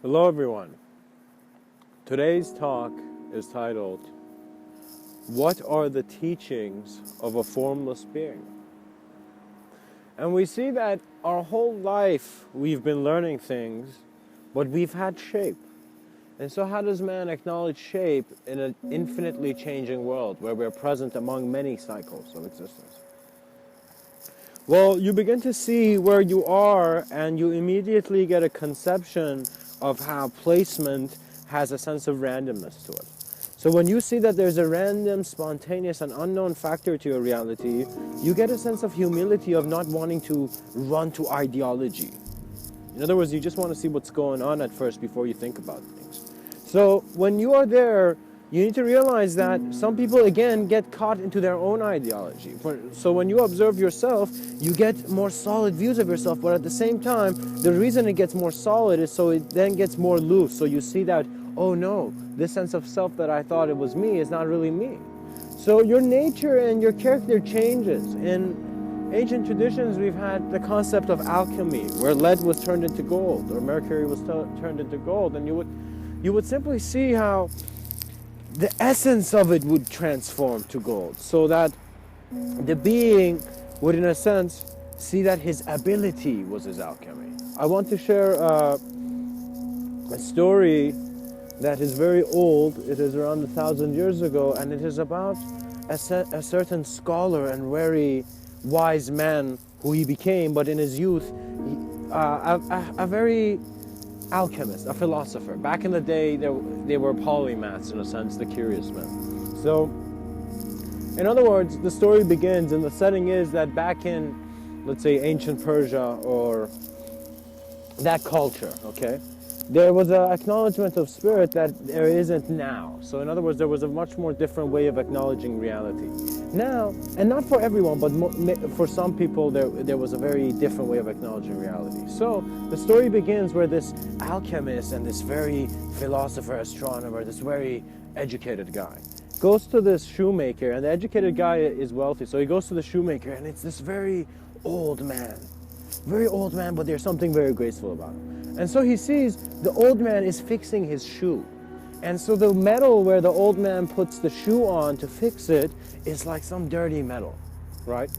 Hello everyone. Today's talk is titled, What are the teachings of a formless being? And we see that our whole life we've been learning things, but we've had shape. And so how does man acknowledge shape in an infinitely changing world where we're present among many cycles of existence? Well, you begin to see where you are and you immediately get a conception of how placement has a sense of randomness to it. So when you see that there's a random, spontaneous, and unknown factor to your reality, you get a sense of humility of not wanting to run to ideology. In other words, you just want to see what's going on at first before you think about things. So when you are there, you need to realize that some people, again, get caught into their own ideology. So when you observe yourself, you get more solid views of yourself, but at the same time, the reason it gets more solid is so it then gets more loose. So you see that, oh no, this sense of self that I thought it was me is not really me. So your nature and your character changes. In ancient traditions, we've had the concept of alchemy, where lead was turned into gold, or mercury was turned into gold, and you would simply see how the essence of it would transform to gold, so that the being would, in a sense, see that his ability was his alchemy. I want to share a story that is very old. It is around 1,000 years ago, and it is about a certain scholar and very wise man who he became, but in his youth, a very alchemist, a philosopher. Back in the day, they were polymaths, in a sense, the curious men. So, in other words, the story begins, and the setting is that back in, let's say, ancient Persia or that culture, okay, there was an acknowledgement of spirit that there isn't now. So in other words, there was a much more different way of acknowledging reality. Now, and not for everyone, but for some people, there was a very different way of acknowledging reality. So the story begins where this alchemist and this very philosopher, astronomer, this very educated guy goes to this shoemaker, and the educated guy is wealthy. So he goes to the shoemaker, and it's this very old man, but there's something very graceful about him. And so he sees the old man is fixing his shoe. And so the metal where the old man puts the shoe on to fix it is like some dirty metal, right?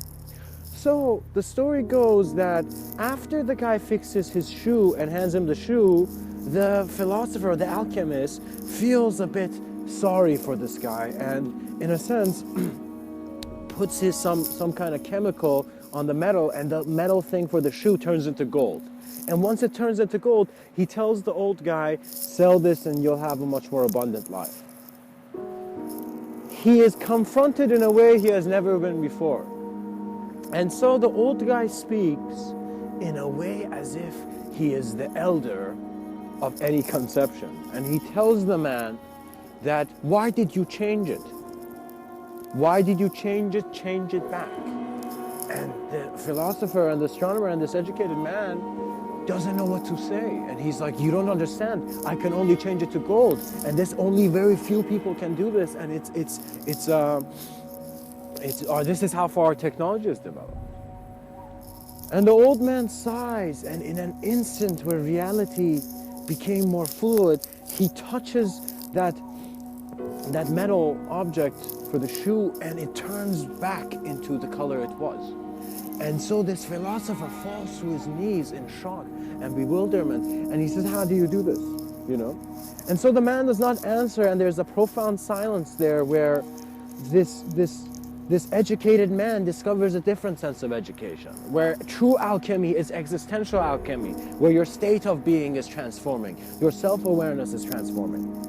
So the story goes that after the guy fixes his shoe and hands him the shoe, the philosopher, the alchemist, feels a bit sorry for this guy and, in a sense, puts some kind of chemical on the metal, and the metal thing for the shoe turns into gold. And once it turns into gold, he tells the old guy, sell this and you'll have a much more abundant life. He is confronted in a way he has never been before. And so the old guy speaks in a way as if he is the elder of any conception. And he tells the man that, why did you change it? Why did you change it? Change it back. And the philosopher and the astronomer and this educated man doesn't know what to say. And he's like, you don't understand. I can only change it to gold. And there's only very few people can do this. And this is how far our technology is developed. And the old man sighs, and in an instant where reality became more fluid, he touches that metal object for the shoe, and it turns back into the color it was. And so this philosopher falls to his knees in shock and bewilderment, and he says, how do you do this? You know? And so the man does not answer, and there's a profound silence there where this educated man discovers a different sense of education, where true alchemy is existential alchemy, where your state of being is transforming, your self-awareness is transforming.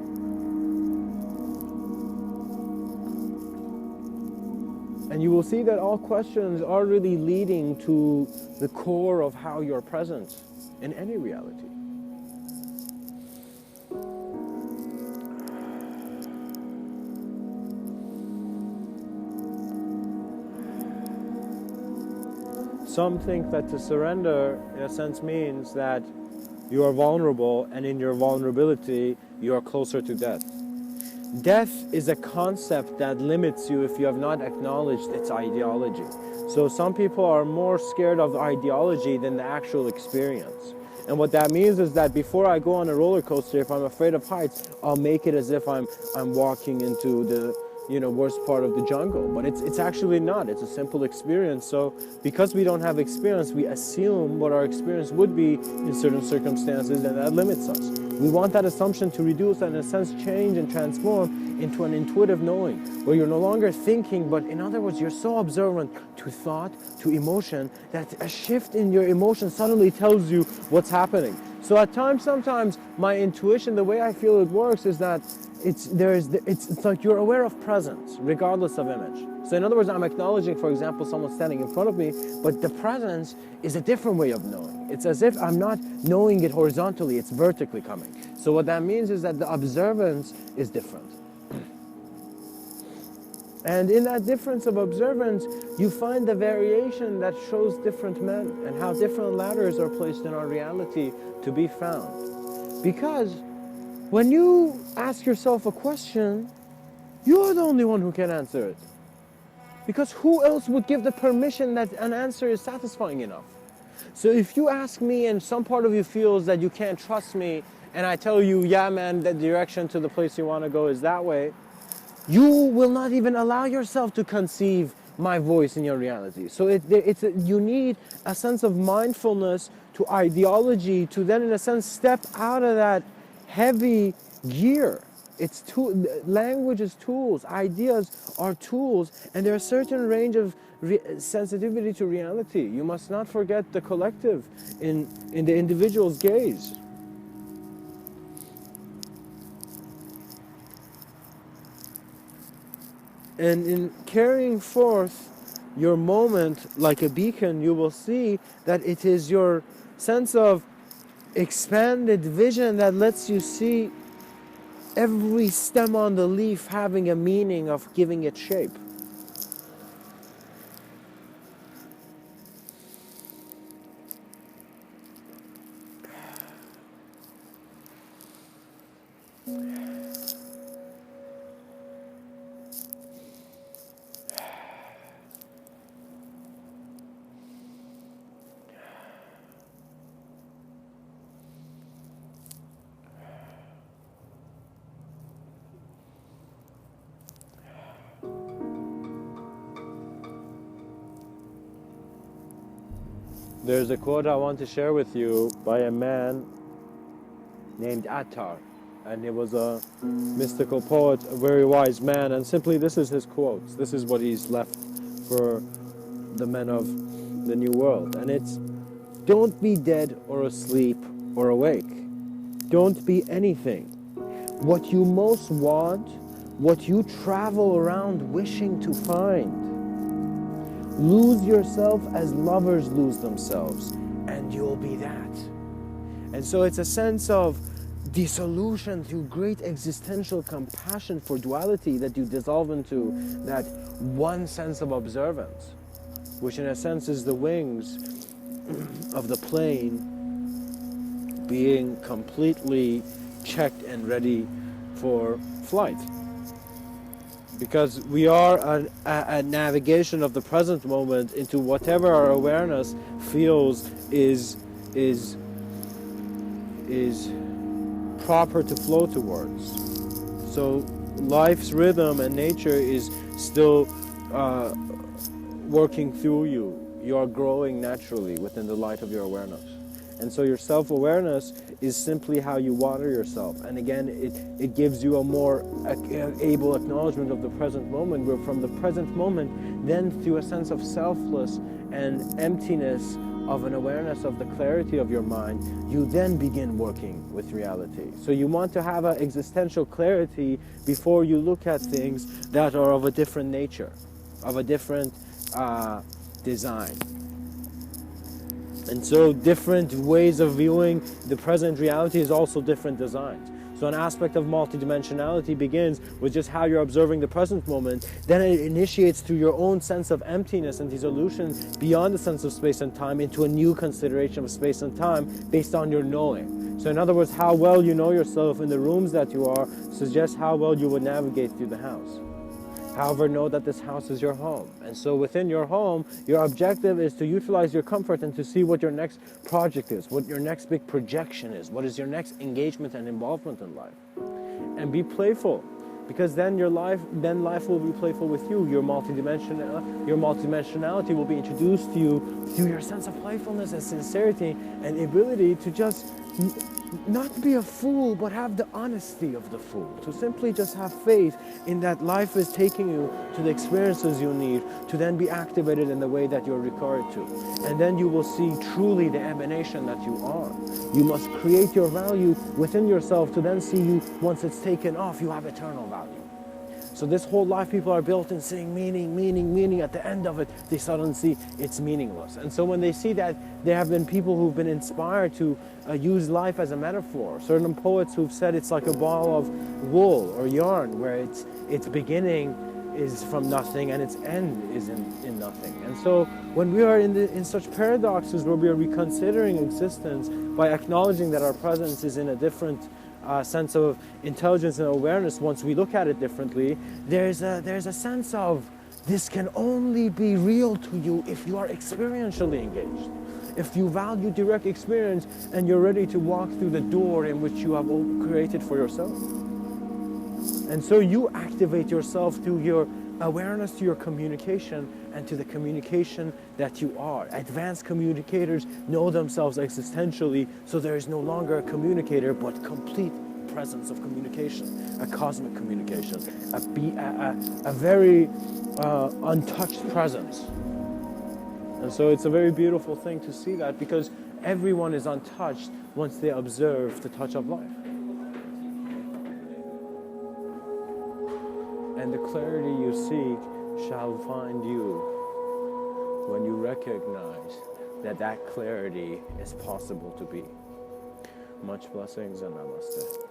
And you will see that all questions are really leading to the core of how you're present in any reality. Some think that to surrender, in a sense, means that you are vulnerable, and in your vulnerability, you are closer to death. Death is a concept that limits you if you have not acknowledged its ideology. So some people are more scared of ideology than the actual experience. And what that means is that before I go on a roller coaster, if I'm afraid of heights, I'll make it as if I'm walking into the worst part of the jungle. But it's actually not. It's a simple experience. So because we don't have experience, we assume what our experience would be in certain circumstances, and that limits us. We want that assumption to reduce and in a sense change and transform into an intuitive knowing, where you're no longer thinking, but in other words, you're so observant to thought, to emotion, that a shift in your emotion suddenly tells you what's happening. So at times, sometimes my intuition, the way I feel it works is that it's like you're aware of presence regardless of image. So in other words, I'm acknowledging, for example, someone standing in front of me, but the presence is a different way of knowing. It's as if I'm not knowing it horizontally, it's vertically coming. So what that means is that the observance is different. And in that difference of observance, you find the variation that shows different men and how different ladders are placed in our reality to be found. Because when you ask yourself a question, you're the only one who can answer it. Because who else would give the permission that an answer is satisfying enough? So if you ask me and some part of you feels that you can't trust me, and I tell you, yeah man, the direction to the place you want to go is that way, you will not even allow yourself to conceive my voice in your reality. So you need a sense of mindfulness to ideology to then in a sense step out of that heavy gear. Language is tools, ideas are tools, and there are a certain range of sensitivity to reality. You must not forget the collective in the individual's gaze. And in carrying forth your moment like a beacon, you will see that it is your sense of expanded vision that lets you see every stem on the leaf having a meaning of giving it shape. There's a quote I want to share with you by a man named Attar, and he was a mystical poet, a very wise man, and simply this is his quotes. This is what he's left for the men of the new world, and it's, don't be dead or asleep or awake. Don't be anything. What you most want, what you travel around wishing to find. Lose yourself as lovers lose themselves, and you'll be that. And so it's a sense of dissolution through great existential compassion for duality that you dissolve into that one sense of observance, which in a sense is the wings of the plane being completely checked and ready for flight. Because we are a navigation of the present moment into whatever our awareness feels is proper to flow towards. So life's rhythm and nature is still working through you. You are growing naturally within the light of your awareness. And so your self-awareness is simply how you water yourself. And again, it gives you a more able acknowledgement of the present moment, where from the present moment, then through a sense of selfless and emptiness of an awareness of the clarity of your mind, you then begin working with reality. So you want to have an existential clarity before you look at things that are of a different nature, of a different design. And so different ways of viewing the present reality is also different designs. So an aspect of multidimensionality begins with just how you're observing the present moment. Then it initiates through your own sense of emptiness and dissolution beyond the sense of space and time into a new consideration of space and time based on your knowing. So in other words, how well you know yourself in the rooms that you are suggests how well you would navigate through the house. However, know that this house is your home. And so within your home, your objective is to utilize your comfort and to see what your next project is, what your next big projection is, what is your next engagement and involvement in life. And be playful, because then life will be playful with you. Your multidimensionality will be introduced to you through your sense of playfulness and sincerity and ability to just not be a fool, but have the honesty of the fool. To simply just have faith in that life is taking you to the experiences you need to then be activated in the way that you're required to. And then you will see truly the emanation that you are. You must create your value within yourself to then see you, once it's taken off, you have eternal value. So this whole life people are built in seeing meaning, meaning, meaning. At the end of it, they suddenly see it's meaningless. And so when they see that, there have been people who've been inspired to use life as a metaphor. Certain poets who've said it's like a ball of wool or yarn, where its beginning is from nothing and its end is in nothing. And so when we are in such paradoxes where we are reconsidering existence by acknowledging that our presence is in a different sense of intelligence and awareness, once we look at it differently, there's a sense of this can only be real to you if you are experientially engaged. If you value direct experience and you're ready to walk through the door in which you have created for yourself. And so you activate yourself through your awareness to your communication and to the communication that you are. Advanced communicators know themselves existentially, so there is no longer a communicator, but complete presence of communication, a cosmic communication, a very untouched presence. And so it's a very beautiful thing to see that, because everyone is untouched once they observe the touch of life. And the clarity you seek shall find you when you recognize that that clarity is possible to be. Much blessings and namaste.